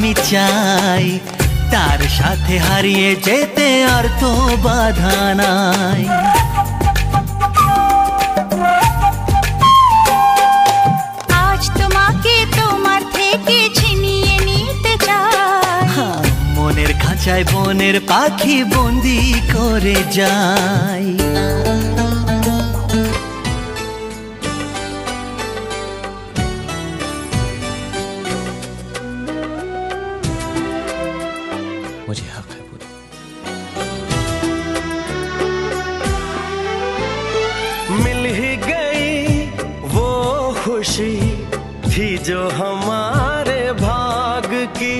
আমি চাই তার সাথে হারিয়ে যেতে আর তো বাধা নাই। আজ তোমাকে তোমার থেকে ছিনিয়ে নিতে চাই, মনের খাঁচায় বনের পাখি বন্দি করে যাই। मुझे हक है पूरा। मिल ही गई वो खुशी थी जो हमारे भाग की,